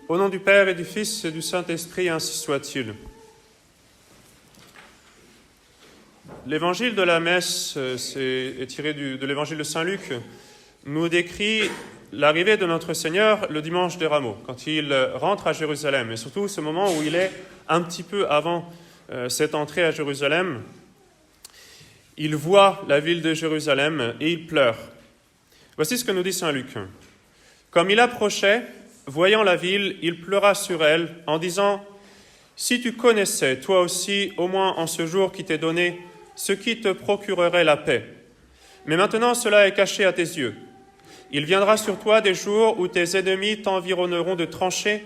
Au nom du Père et du Fils et du Saint-Esprit, ainsi soit-il. L'évangile de la messe est tiré de l'évangile de Saint Luc, nous décrit l'arrivée de notre Seigneur le dimanche des Rameaux, quand il rentre à Jérusalem, et surtout ce moment où il est un petit peu avant cette entrée à Jérusalem. Il voit la ville de Jérusalem et il pleure. Voici ce que nous dit Saint Luc. Comme il approchait, voyant la ville, il pleura sur elle en disant « Si tu connaissais, toi aussi, au moins en ce jour qui t'est donné, ce qui te procurerait la paix. Mais maintenant cela est caché à tes yeux. Il viendra sur toi des jours où tes ennemis t'environneront de tranchées,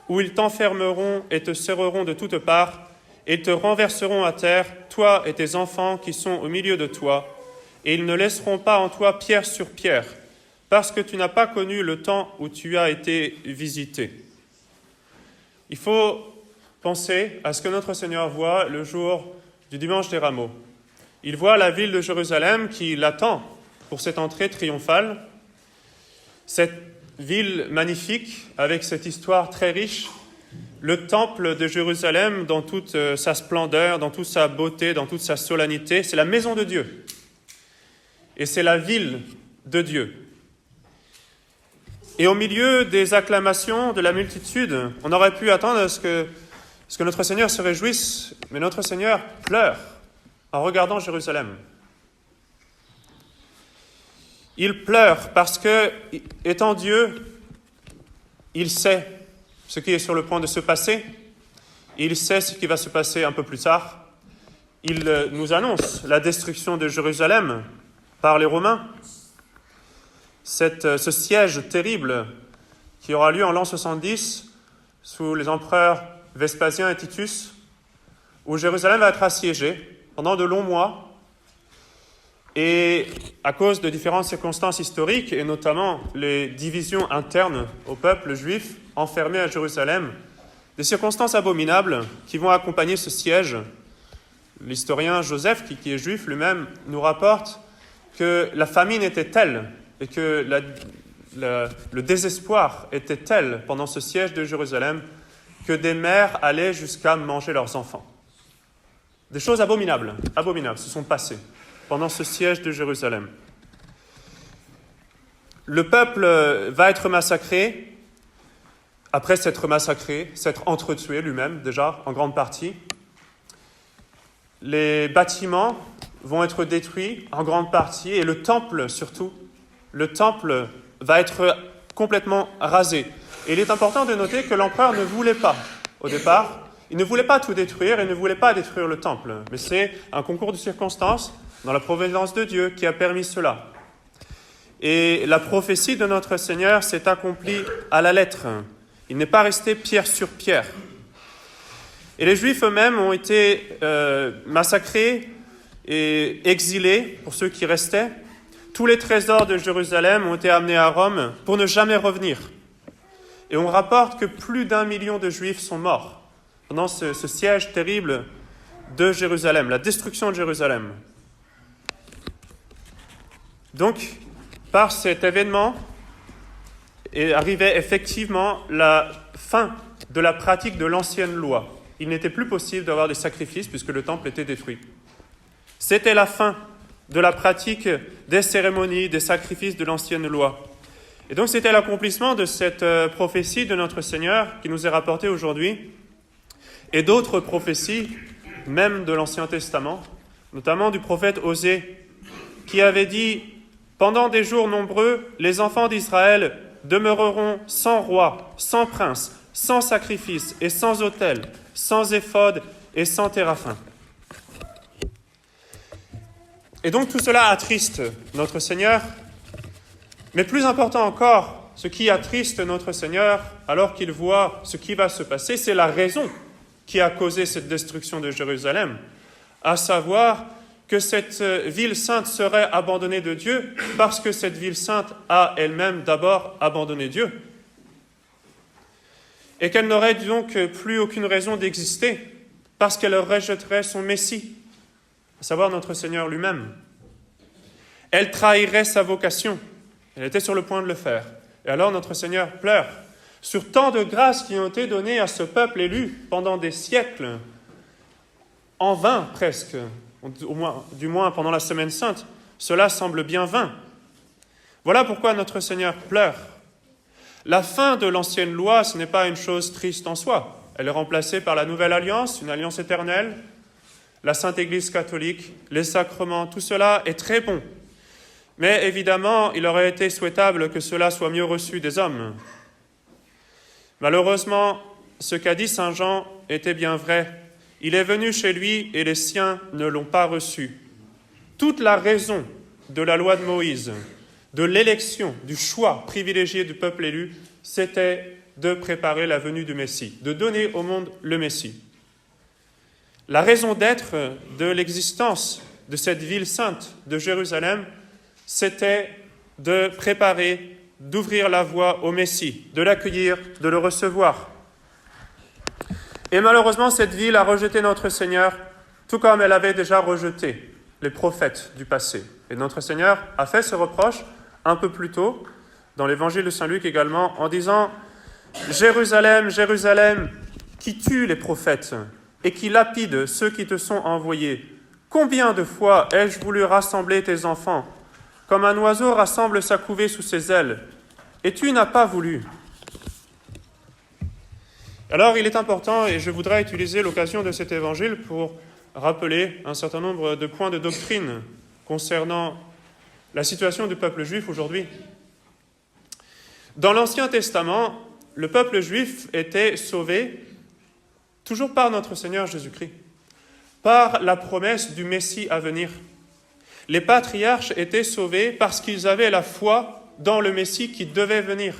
où ils t'enfermeront et te serreront de toutes parts, et te renverseront à terre, toi et tes enfants qui sont au milieu de toi, et ils ne laisseront pas en toi pierre sur pierre, parce que tu n'as pas connu le temps où tu as été visité. » Il faut penser à ce que notre Seigneur voit le jour du dimanche des Rameaux. Il voit la ville de Jérusalem qui l'attend pour cette entrée triomphale, cette ville magnifique avec cette histoire très riche, le temple de Jérusalem dans toute sa splendeur, dans toute sa beauté, dans toute sa solennité, c'est la maison de Dieu. Et c'est la ville de Dieu. Et au milieu des acclamations de la multitude, on aurait pu attendre à ce que notre Seigneur se réjouisse, mais notre Seigneur pleure en regardant Jérusalem. Il pleure parce que, étant Dieu, il sait ce qui est sur le point de se passer, il sait ce qui va se passer un peu plus tard. Il nous annonce la destruction de Jérusalem par les Romains, ce siège terrible qui aura lieu en l'an 70 sous les empereurs Vespasien et Titus, où Jérusalem va être assiégée pendant de longs mois, et à cause de différentes circonstances historiques, et notamment les divisions internes au peuple juif enfermé à Jérusalem, des circonstances abominables qui vont accompagner ce siège. L'historien Joseph, qui est juif lui-même, nous rapporte que la famine était telle et que le désespoir était tel pendant ce siège de Jérusalem que des mères allaient jusqu'à manger leurs enfants. Des choses abominables se sont passées pendant ce siège de Jérusalem. Le peuple va être massacré, après s'être massacré, s'être entretué lui-même déjà en grande partie. Les bâtiments vont être détruits en grande partie, et le temple surtout, le temple va être complètement rasé. Et il est important de noter que l'empereur ne voulait pas, au départ, il ne voulait pas tout détruire, il ne voulait pas détruire le temple, mais c'est un concours de circonstances dans la providence de Dieu qui a permis cela. Et la prophétie de notre Seigneur s'est accomplie à la lettre. Il n'est pas resté pierre sur pierre. Et les Juifs eux-mêmes ont été massacrés et exilés, pour ceux qui restaient. Tous les trésors de Jérusalem ont été amenés à Rome pour ne jamais revenir. Et on rapporte que plus d'1 million de Juifs sont morts pendant ce siège terrible de Jérusalem, la destruction de Jérusalem. Donc, par cet événement, arrivait effectivement la fin de la pratique de l'ancienne loi. Il n'était plus possible d'avoir des sacrifices puisque le temple était détruit. C'était la fin de la pratique des cérémonies, des sacrifices de l'ancienne loi. Et donc c'était l'accomplissement de cette prophétie de notre Seigneur qui nous est rapportée aujourd'hui, et d'autres prophéties, même de l'Ancien Testament, notamment du prophète Osée, qui avait dit « Pendant des jours nombreux, les enfants d'Israël demeureront sans roi, sans prince, sans sacrifice et sans autel, sans éphod et sans téraphim. » Et donc tout cela attriste notre Seigneur, mais plus important encore, ce qui attriste notre Seigneur alors qu'il voit ce qui va se passer, c'est la raison qui a causé cette destruction de Jérusalem, à savoir que cette ville sainte serait abandonnée de Dieu parce que cette ville sainte a elle-même d'abord abandonné Dieu et qu'elle n'aurait donc plus aucune raison d'exister parce qu'elle rejetterait son Messie, à savoir notre Seigneur lui-même. Elle trahirait sa vocation. Elle était sur le point de le faire. Et alors notre Seigneur pleure sur tant de grâces qui ont été données à ce peuple élu pendant des siècles, en vain presque, du moins pendant la Semaine Sainte, cela semble bien vain. Voilà pourquoi notre Seigneur pleure. La fin de l'ancienne loi, ce n'est pas une chose triste en soi. Elle est remplacée par la nouvelle alliance, une alliance éternelle, la Sainte Église catholique, les sacrements, tout cela est très bon. Mais évidemment, il aurait été souhaitable que cela soit mieux reçu des hommes. Malheureusement, ce qu'a dit Saint Jean était bien vrai. Il est venu chez lui et les siens ne l'ont pas reçu. Toute la raison de la loi de Moïse, de l'élection, du choix privilégié du peuple élu, c'était de préparer la venue du Messie, de donner au monde le Messie. La raison d'être de l'existence de cette ville sainte de Jérusalem, c'était de préparer, d'ouvrir la voie au Messie, de l'accueillir, de le recevoir. Et malheureusement, cette ville a rejeté notre Seigneur, tout comme elle avait déjà rejeté les prophètes du passé. Et notre Seigneur a fait ce reproche un peu plus tôt, dans l'évangile de Saint Luc également, en disant « Jérusalem, Jérusalem, qui tue les prophètes et qui lapide ceux qui te sont envoyés. Combien de fois ai-je voulu rassembler tes enfants, comme un oiseau rassemble sa couvée sous ses ailes, et tu n'as pas voulu. » Alors il est important, et je voudrais utiliser l'occasion de cet évangile pour rappeler un certain nombre de points de doctrine concernant la situation du peuple juif aujourd'hui. Dans l'Ancien Testament, le peuple juif était sauvé toujours par notre Seigneur Jésus-Christ, par la promesse du Messie à venir. Les patriarches étaient sauvés parce qu'ils avaient la foi dans le Messie qui devait venir.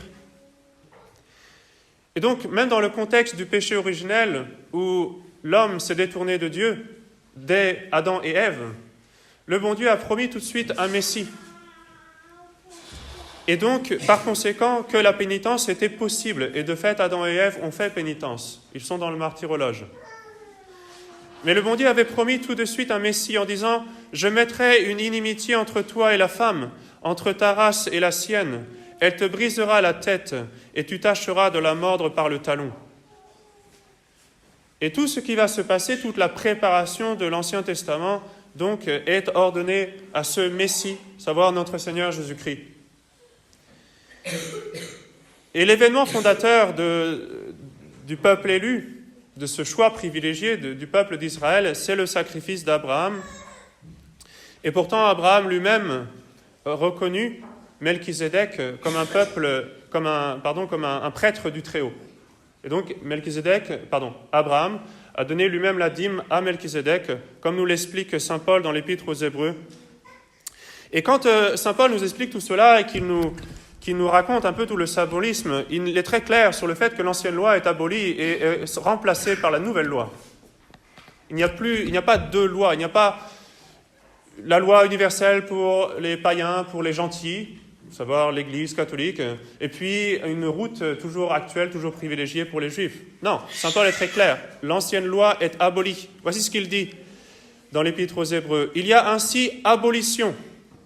Et donc, même dans le contexte du péché originel, où l'homme s'est détourné de Dieu, dès Adam et Ève, le bon Dieu a promis tout de suite un Messie. Et donc, par conséquent, que la pénitence était possible. Et de fait, Adam et Ève ont fait pénitence. Ils sont dans le martyrologe. Mais le bon Dieu avait promis tout de suite un Messie en disant « Je mettrai une inimitié entre toi et la femme, entre ta race et la sienne. Elle te brisera la tête et tu tâcheras de la mordre par le talon. » Et tout ce qui va se passer, toute la préparation de l'Ancien Testament, donc, est ordonnée à ce Messie, savoir notre Seigneur Jésus-Christ. Et l'événement fondateur du peuple élu, de ce choix privilégié du peuple d'Israël, c'est le sacrifice d'Abraham. Et pourtant, Abraham lui-même reconnut Melchizedek comme un prêtre du Très-Haut. Et donc, Abraham a donné lui-même la dîme à Melchizedek, comme nous l'explique saint Paul dans l'Épître aux Hébreux. Et quand saint Paul nous explique tout cela et qu'il nous raconte un peu tout le symbolisme, il est très clair sur le fait que l'ancienne loi est abolie et est remplacée par la nouvelle loi. Il n'y a pas deux lois, il n'y a pas la loi universelle pour les païens, pour les gentils, savoir l'Église catholique, et puis une route toujours actuelle, toujours privilégiée pour les Juifs. Non, saint Paul est très clair, l'ancienne loi est abolie. Voici ce qu'il dit dans l'Épître aux Hébreux. « Il y a ainsi abolition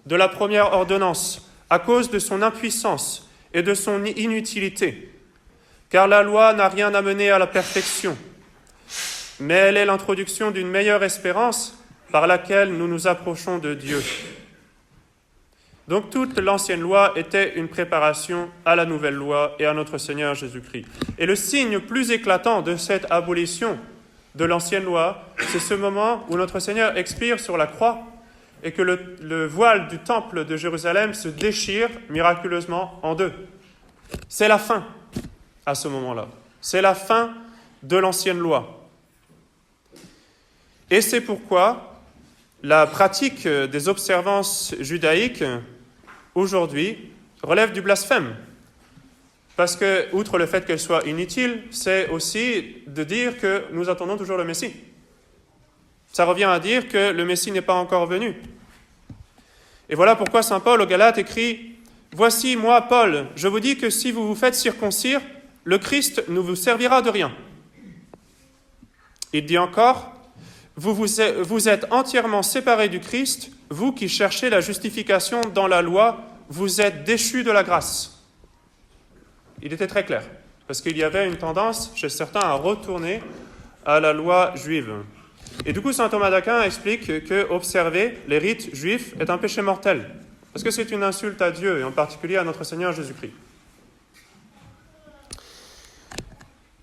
de la première ordonnance, à cause de son impuissance et de son inutilité, car la loi n'a rien amené à la perfection, mais elle est l'introduction d'une meilleure espérance par laquelle nous nous approchons de Dieu. » Donc toute l'ancienne loi était une préparation à la nouvelle loi et à notre Seigneur Jésus-Christ. Et le signe plus éclatant de cette abolition de l'ancienne loi, c'est ce moment où notre Seigneur expire sur la croix et que le voile du temple de Jérusalem se déchire miraculeusement en deux. C'est la fin à ce moment-là. C'est la fin de l'ancienne loi. Et c'est pourquoi la pratique des observances judaïques aujourd'hui relève du blasphème. Parce que, outre le fait qu'elle soit inutile, c'est aussi de dire que nous attendons toujours le Messie. Ça revient à dire que le Messie n'est pas encore venu. Et voilà pourquoi saint Paul aux Galates écrit « Voici, moi, Paul, je vous dis que si vous vous faites circoncire, le Christ ne vous servira de rien. » Il dit encore « Vous êtes entièrement séparés du Christ, vous qui cherchez la justification dans la loi, vous êtes déchus de la grâce. » Il était très clair. parce qu'il y avait une tendance chez certains à retourner à la loi juive. Et du coup, saint Thomas d'Aquin explique que observer les rites juifs est un péché mortel, parce que c'est une insulte à Dieu, et en particulier à notre Seigneur Jésus-Christ.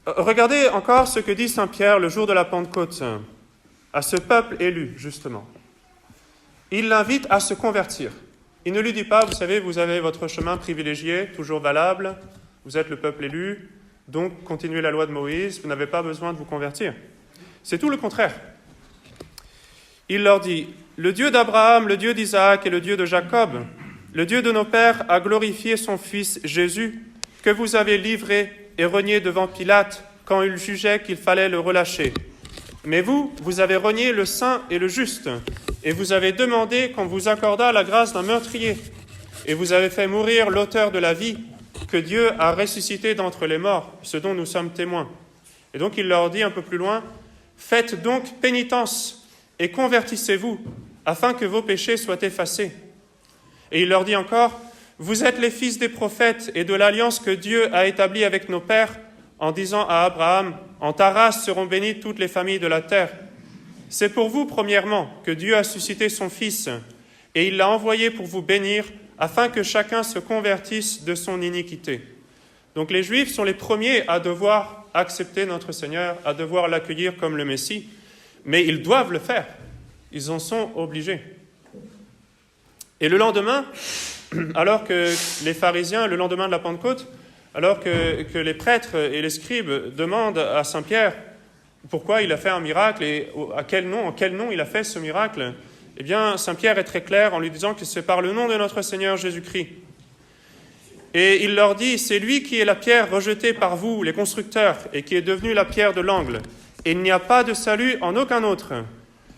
Regardez encore ce que dit saint Pierre le jour de la Pentecôte, à ce peuple élu, justement. Il l'invite à se convertir. Il ne lui dit pas, vous savez, vous avez votre chemin privilégié, toujours valable, vous êtes le peuple élu, donc continuez la loi de Moïse, vous n'avez pas besoin de vous convertir. C'est tout le contraire. Il leur dit, le Dieu d'Abraham, le Dieu d'Isaac et le Dieu de Jacob, le Dieu de nos pères a glorifié son Fils Jésus, que vous avez livré et renié devant Pilate quand il jugeait qu'il fallait le relâcher. Mais vous avez renié le saint et le juste, et vous avez demandé qu'on vous accordât la grâce d'un meurtrier, et vous avez fait mourir l'auteur de la vie, que Dieu a ressuscité d'entre les morts, ce dont nous sommes témoins. Et donc il leur dit un peu plus loin, faites donc pénitence et convertissez-vous, afin que vos péchés soient effacés. Et il leur dit encore, vous êtes les fils des prophètes et de l'alliance que Dieu a établie avec nos pères, en disant à Abraham, en ta race seront bénies toutes les familles de la terre. C'est pour vous, premièrement, que Dieu a suscité son Fils, et il l'a envoyé pour vous bénir, afin que chacun se convertisse de son iniquité. Donc les Juifs sont les premiers à devoir accepter notre Seigneur, à devoir l'accueillir comme le Messie, mais ils doivent le faire. Ils en sont obligés. Et le lendemain, alors que les pharisiens, le lendemain de la Pentecôte, alors que les prêtres et les scribes demandent à saint Pierre pourquoi il a fait un miracle et en quel nom il a fait ce miracle, eh bien, saint Pierre est très clair en lui disant que c'est par le nom de notre Seigneur Jésus-Christ. Et il leur dit, c'est lui qui est la pierre rejetée par vous, les constructeurs, et qui est devenue la pierre de l'angle. Et il n'y a pas de salut en aucun autre,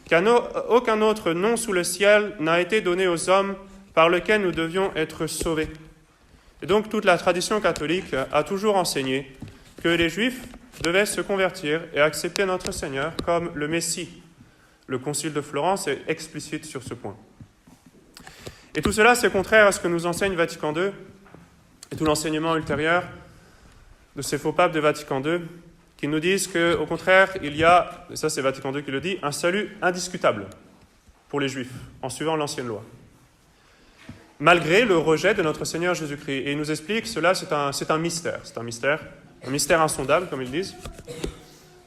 car aucun autre nom sous le ciel n'a été donné aux hommes par lequel nous devions être sauvés. Et donc toute la tradition catholique a toujours enseigné que les Juifs devaient se convertir et accepter notre Seigneur comme le Messie. Le Concile de Florence est explicite sur ce point. Et tout cela, c'est contraire à ce que nous enseigne Vatican II et tout l'enseignement ultérieur de ces faux papes de Vatican II, qui nous disent qu'au contraire, il y a, et ça c'est Vatican II qui le dit, un salut indiscutable pour les Juifs, en suivant l'ancienne loi, malgré le rejet de notre Seigneur Jésus-Christ. Et il nous explique que cela, c'est un mystère insondable, comme ils disent.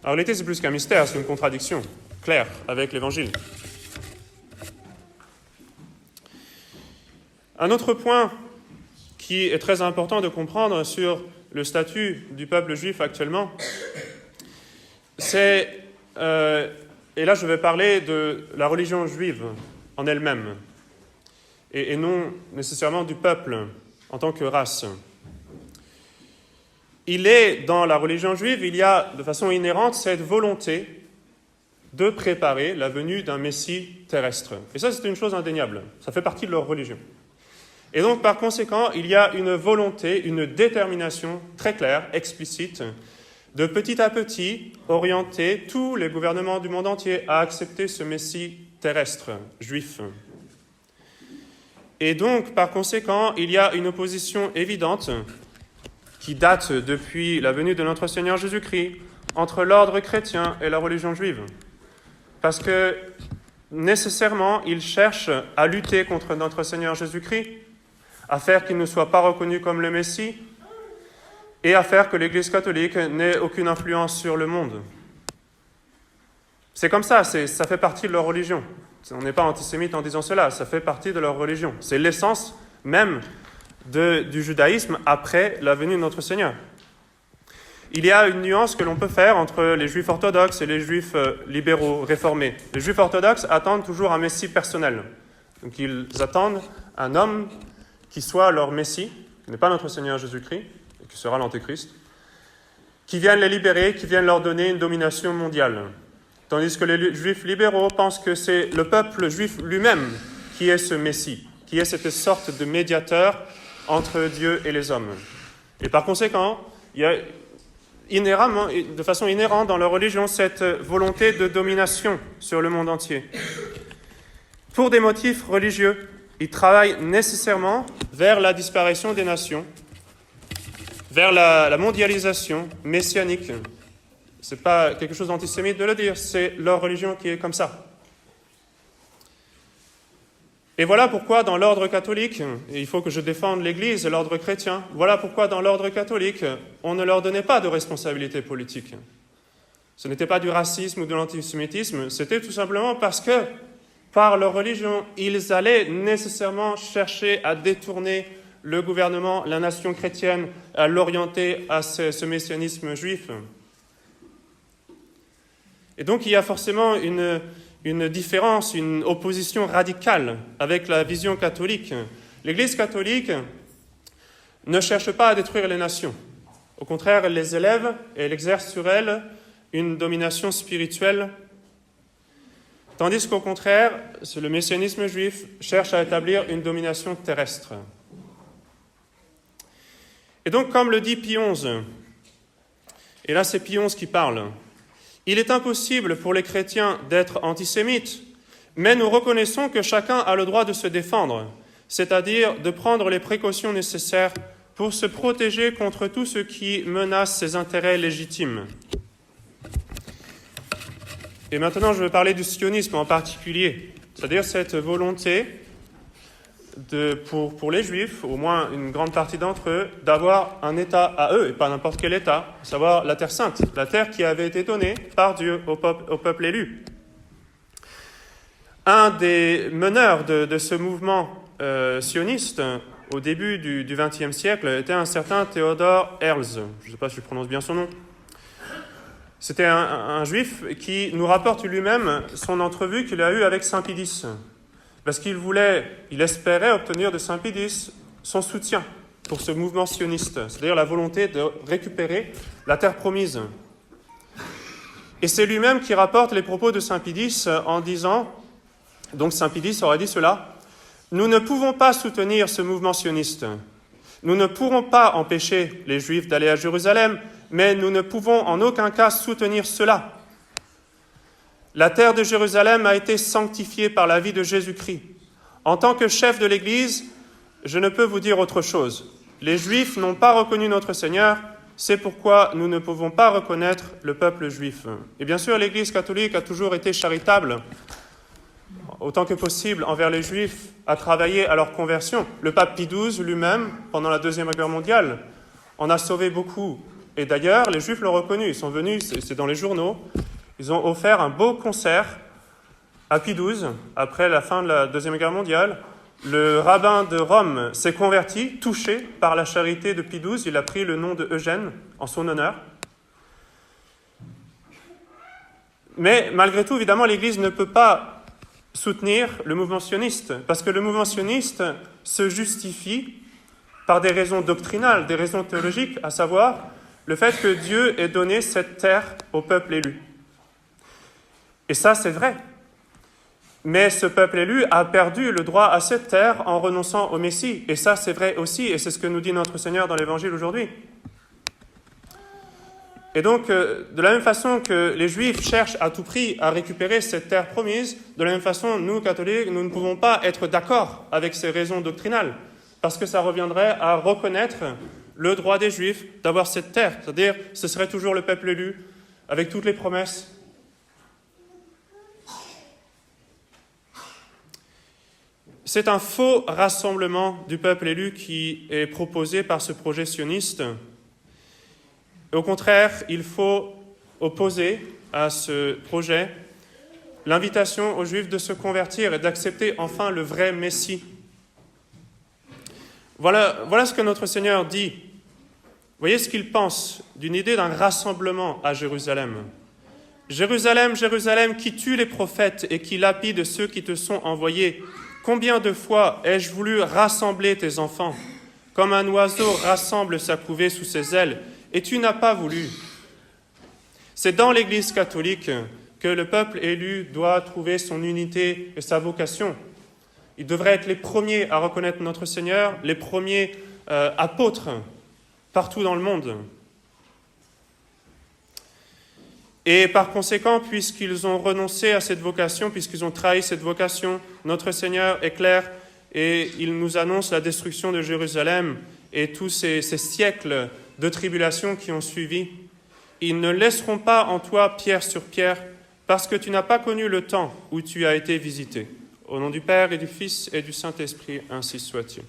En réalité, c'est plus qu'un mystère, c'est une contradiction claire avec l'Évangile. Un autre point qui est très important de comprendre sur le statut du peuple juif actuellement, c'est, et là je vais parler de la religion juive en elle-même, et non nécessairement du peuple en tant que race. Il est, dans la religion juive, il y a de façon inhérente cette volonté de préparer la venue d'un Messie terrestre. Et ça, c'est une chose indéniable. Ça fait partie de leur religion. Et donc, par conséquent, il y a une volonté, une détermination très claire, explicite, de petit à petit orienter tous les gouvernements du monde entier à accepter ce Messie terrestre, juif. Et donc, par conséquent, il y a une opposition évidente qui date depuis la venue de notre Seigneur Jésus-Christ entre l'ordre chrétien et la religion juive. Parce que, nécessairement, ils cherchent à lutter contre notre Seigneur Jésus-Christ, à faire qu'il ne soit pas reconnu comme le Messie, et à faire que l'Église catholique n'ait aucune influence sur le monde. C'est comme ça, ça fait partie de leur religion. On n'est pas antisémite en disant cela, ça fait partie de leur religion. C'est l'essence même du judaïsme après la venue de notre Seigneur. Il y a une nuance que l'on peut faire entre les juifs orthodoxes et les juifs libéraux, réformés. Les juifs orthodoxes attendent toujours un messie personnel. Donc ils attendent un homme qui soit leur messie, qui n'est pas notre Seigneur Jésus-Christ, et qui sera l'Antéchrist, qui vienne les libérer, qui vienne leur donner une domination mondiale. Tandis que les juifs libéraux pensent que c'est le peuple juif lui-même qui est ce messie, qui est cette sorte de médiateur entre Dieu et les hommes. Et par conséquent, il y a de façon inhérente dans leur religion cette volonté de domination sur le monde entier. Pour des motifs religieux, ils travaillent nécessairement vers la disparition des nations, vers la mondialisation messianique. Ce n'est pas quelque chose d'antisémite de le dire, c'est leur religion qui est comme ça. Et voilà pourquoi dans l'ordre catholique, et il faut que je défende l'Église et l'ordre chrétien, voilà pourquoi dans l'ordre catholique, on ne leur donnait pas de responsabilité politique. Ce n'était pas du racisme ou de l'antisémitisme, c'était tout simplement parce que, par leur religion, ils allaient nécessairement chercher à détourner le gouvernement, la nation chrétienne, à l'orienter à ce messianisme juif. Et donc il y a forcément une différence, une opposition radicale avec la vision catholique. L'Église catholique ne cherche pas à détruire les nations. Au contraire, elle les élève et elle exerce sur elles une domination spirituelle, tandis qu'au contraire, le messianisme juif cherche à établir une domination terrestre. Et donc, comme le dit Pie XI, et là c'est Pie XI qui parle, il est impossible pour les chrétiens d'être antisémites, mais nous reconnaissons que chacun a le droit de se défendre, c'est-à-dire de prendre les précautions nécessaires pour se protéger contre tout ce qui menace ses intérêts légitimes. Et maintenant, je vais parler du sionisme en particulier, c'est-à-dire cette volonté pour les Juifs, au moins une grande partie d'entre eux, d'avoir un État à eux, et pas n'importe quel État, à savoir la Terre Sainte, la terre qui avait été donnée par Dieu au peuple élu. Un des meneurs de ce mouvement sioniste, au début du XXe siècle, était un certain Theodor Herzl. Je ne sais pas si je prononce bien son nom. C'était un juif qui nous rapporte lui-même son entrevue qu'il a eue avec Saint Pie X. Parce il espérait obtenir de Saint Pie X son soutien pour ce mouvement sioniste, c'est-à-dire la volonté de récupérer la terre promise. Et c'est lui-même qui rapporte les propos de Saint Pie X en disant, donc Saint Pie X aurait dit cela, « Nous ne pouvons pas soutenir ce mouvement sioniste. Nous ne pourrons pas empêcher les Juifs d'aller à Jérusalem, mais nous ne pouvons en aucun cas soutenir cela. La terre de Jérusalem a été sanctifiée par la vie de Jésus-Christ. En tant que chef de l'Église, je ne peux vous dire autre chose. Les Juifs n'ont pas reconnu notre Seigneur, c'est pourquoi nous ne pouvons pas reconnaître le peuple juif. » Et bien sûr, l'Église catholique a toujours été charitable, autant que possible, envers les Juifs, à travailler à leur conversion. Le pape Pie XII lui-même, pendant la Deuxième Guerre mondiale, en a sauvé beaucoup. Et d'ailleurs, les Juifs l'ont reconnu. Ils sont venus, c'est dans les journaux, ils ont offert un beau concert à Pie XII, après la fin de la Deuxième Guerre mondiale. Le rabbin de Rome s'est converti, touché par la charité de Pie XII. Il a pris le nom de Eugène en son honneur. Mais malgré tout, évidemment, l'Église ne peut pas soutenir le mouvement sioniste, parce que le mouvement sioniste se justifie par des raisons doctrinales, des raisons théologiques, à savoir le fait que Dieu ait donné cette terre au peuple élu. Et ça, c'est vrai. Mais ce peuple élu a perdu le droit à cette terre en renonçant au Messie. Et ça, c'est vrai aussi, et c'est ce que nous dit notre Seigneur dans l'Évangile aujourd'hui. Et donc, de la même façon que les Juifs cherchent à tout prix à récupérer cette terre promise, de la même façon, nous, catholiques, nous ne pouvons pas être d'accord avec ces raisons doctrinales, parce que ça reviendrait à reconnaître le droit des Juifs d'avoir cette terre. C'est-à-dire, ce serait toujours le peuple élu, avec toutes les promesses. C'est un faux rassemblement du peuple élu qui est proposé par ce projet sioniste. Au contraire, il faut opposer à ce projet l'invitation aux Juifs de se convertir et d'accepter enfin le vrai Messie. Voilà ce que notre Seigneur dit. Voyez ce qu'il pense d'une idée d'un rassemblement à Jérusalem. « Jérusalem, Jérusalem, qui tue les prophètes et qui lapide ceux qui te sont envoyés. Combien de fois ai-je voulu rassembler tes enfants, comme un oiseau rassemble sa couvée sous ses ailes, et tu n'as pas voulu. » C'est dans l'Église catholique que le peuple élu doit trouver son unité et sa vocation. Ils devraient être les premiers à reconnaître notre Seigneur, les premiers apôtres partout dans le monde. Et par conséquent, puisqu'ils ont renoncé à cette vocation, puisqu'ils ont trahi cette vocation, notre Seigneur est clair et il nous annonce la destruction de Jérusalem et tous ces siècles de tribulations qui ont suivi, ils ne laisseront pas en toi pierre sur pierre, parce que tu n'as pas connu le temps où tu as été visité. Au nom du Père et du Fils et du Saint-Esprit, ainsi soit-il.